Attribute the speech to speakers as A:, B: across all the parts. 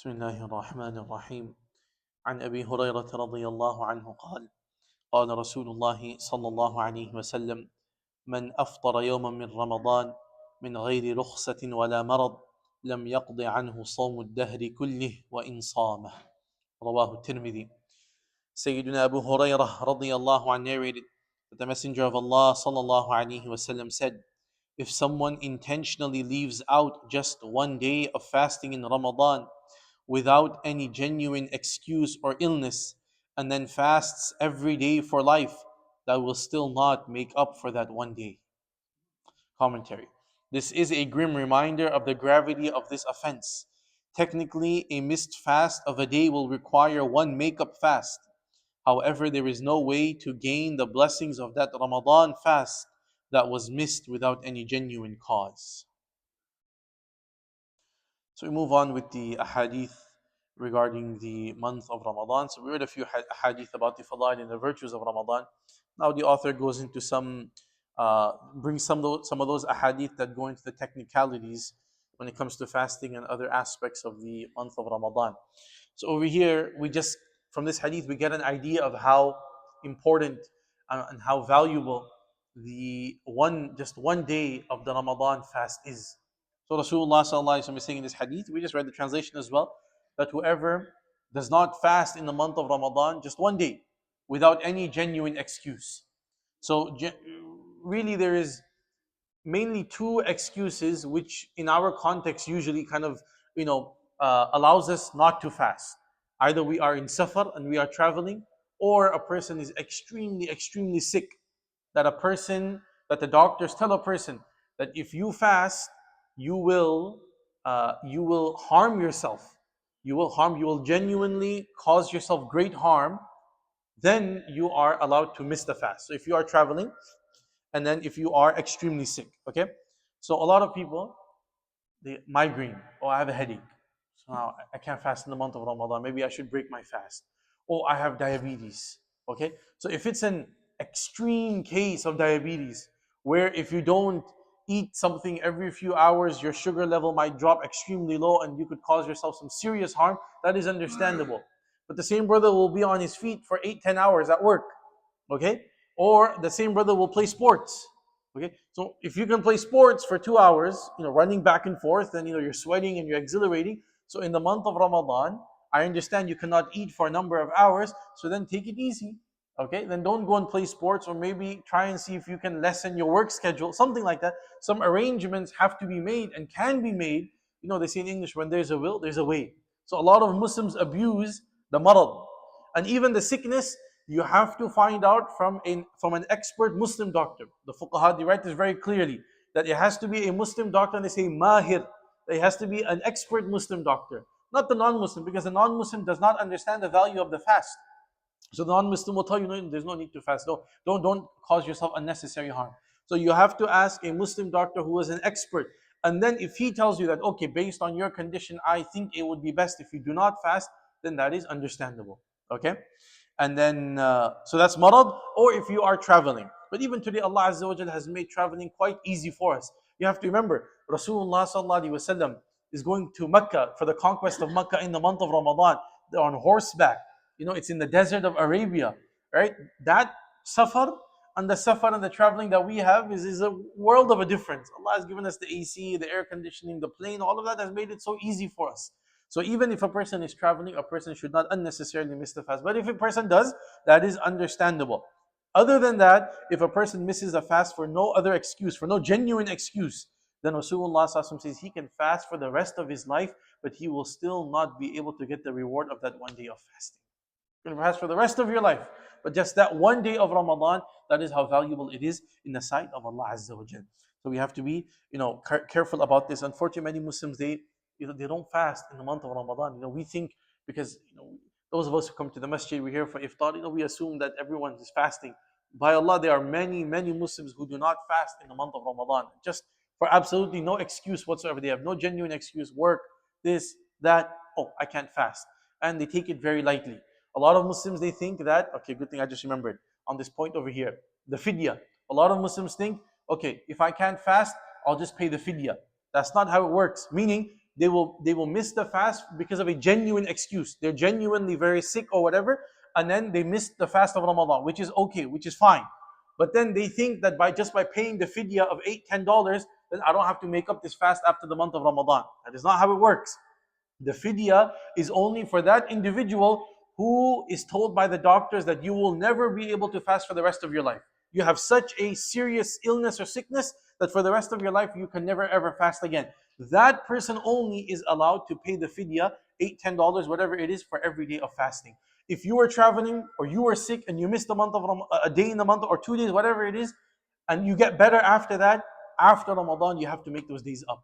A: بسم الله الرحمن الرحيم عن أبي هريرة رضي الله عنه قال رسول الله صلى الله عليه وسلم من أفطر يوما من رمضان من غير رخصة ولا مرض لم يقض عنه صوم الدهر كله وإن صامه. رواه الترمذي. Sayyidina Abu Hurairah radiyallahu anhu narrated that the Messenger of Allah sallallahu alaihi wasallam said, if someone intentionally leaves out just one day of fasting in Ramadan without any genuine excuse or illness, and then fasts every day for life, that will still not make up for that one day. Commentary. This is a grim reminder of the gravity of this offense. Technically, a missed fast of a day will require one make-up fast. However, there is no way to gain the blessings of that Ramadan fast that was missed without any genuine cause. So we move on with the ahadith regarding the month of Ramadan. So we read a few ahadith about the fadail and the virtues of Ramadan. Now the author goes into brings some of those ahadith that go into the technicalities when it comes to fasting and other aspects of the month of Ramadan. So over here, from this hadith, we get an idea of how important and how valuable just one day of the Ramadan fast is. So Rasulullah sallallahu alaihi wasallam is saying in this hadith, we just read the translation as well, that whoever does not fast in the month of Ramadan just one day without any genuine excuse. So really there is mainly two excuses which in our context usually kind of allows us not to fast. Either we are in safar and we are traveling, or a person is extremely sick, that the doctors tell a person that if you fast, you will harm yourself. You will genuinely cause yourself great harm. Then you are allowed to miss the fast. So if you are traveling, and then if you are extremely sick, okay. So a lot of people, they migraine. Oh, I have a headache, so now I can't fast in the month of Ramadan. Maybe I should break my fast. Oh, I have diabetes. Okay, so if it's an extreme case of diabetes, where if you don't eat something every few hours, your sugar level might drop extremely low and you could cause yourself some serious harm, that is understandable. But the same brother will be on his feet for 8-10 hours at work, okay? Or the same brother will play sports. Okay, so if you can play sports for 2 hours, running back and forth, and you're sweating and you're exhilarating. So in the month of Ramadan, I understand you cannot eat for a number of hours, so then take it easy. Okay, then don't go and play sports, or maybe try and see if you can lessen your work schedule, something like that. Some arrangements have to be made and can be made. They say in English, when there's a will, there's a way. So a lot of Muslims abuse the marad, and even the sickness. You have to find out from an expert Muslim doctor. The fuqaha, they write this very clearly, that it has to be a Muslim doctor, and they say mahir. It has to be an expert Muslim doctor, not the non-Muslim, because the non-Muslim does not understand the value of the fast. So the non-Muslim will tell you, no, there's no need to fast. No, don't cause yourself unnecessary harm. So you have to ask a Muslim doctor who is an expert. And then if he tells you that, okay, based on your condition, I think it would be best if you do not fast, then that is understandable. Okay? And then, so that's marad, or if you are traveling. But even today, Allah Azza wa Jalla has made traveling quite easy for us. You have to remember, Rasulullah sallallahu alaihi wasallam is going to Mecca for the conquest of Mecca in the month of Ramadan. They're on horseback. It's in the desert of Arabia, right? That safar and the traveling that we have is a world of a difference. Allah has given us the AC, the air conditioning, the plane, all of that has made it so easy for us. So even if a person is traveling, a person should not unnecessarily miss the fast. But if a person does, that is understandable. Other than that, if a person misses a fast for no other excuse, for no genuine excuse, then Rasulullah says he can fast for the rest of his life, but he will still not be able to get the reward of that one day of fasting. You can fast for the rest of your life, but just that one day of Ramadan, that is how valuable it is in the sight of Allah Azza wa Jal. So we have to be, careful about this. Unfortunately, many Muslims, they don't fast in the month of Ramadan. We think, because those of us who come to the masjid, we here for iftar, we assume that everyone is fasting. By Allah, there are many Muslims who do not fast in the month of Ramadan, just for absolutely no excuse whatsoever. They have no genuine excuse, work, this, that, oh, I can't fast. And they take it very lightly. A lot of Muslims, they think that, okay, good thing I just remembered, on this point over here, the fidya. A lot of Muslims think, okay, if I can't fast, I'll just pay the fidya. That's not how it works. Meaning, they will miss the fast because of a genuine excuse. They're genuinely very sick or whatever, and then they missed the fast of Ramadan, which is okay, which is fine. But then they think that by paying the fidya of $8-10, then I don't have to make up this fast after the month of Ramadan. That is not how it works. The fidya is only for that individual who is told by the doctors that you will never be able to fast for the rest of your life. You have such a serious illness or sickness that for the rest of your life you can never ever fast again. That person only is allowed to pay the fidya, $8-10, whatever it is, for every day of fasting. If you are traveling or you are sick and you missed a month of a day in the month or 2 days, whatever it is, and you get better after that, after Ramadan, you have to make those days up.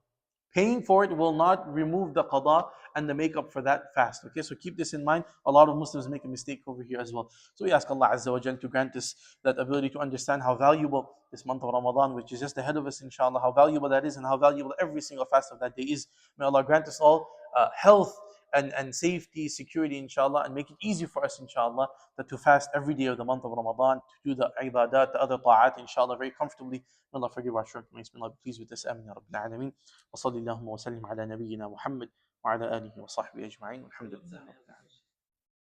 A: Paying for it will not remove the qada and the makeup for that fast. Okay, so keep this in mind. A lot of Muslims make a mistake over here as well. So we ask Allah Azza wa Jal to grant us that ability to understand how valuable this month of Ramadan, which is just ahead of us, inshallah, how valuable that is and how valuable every single fast of that day is. May Allah grant us all health and safety, security, inshallah, and make it easy for us, inshallah, that to fast every day of the month of Ramadan, to do the ibadat, the other ta'at, inshallah, very comfortably. May Allah forgive our shortcomings. May Allah be pleased with us. Amin ya Rabbil Alameen. وصلى اللهم وسلم على نبينا محمد وعلى آله وصحبه أجمعين والحمد لله.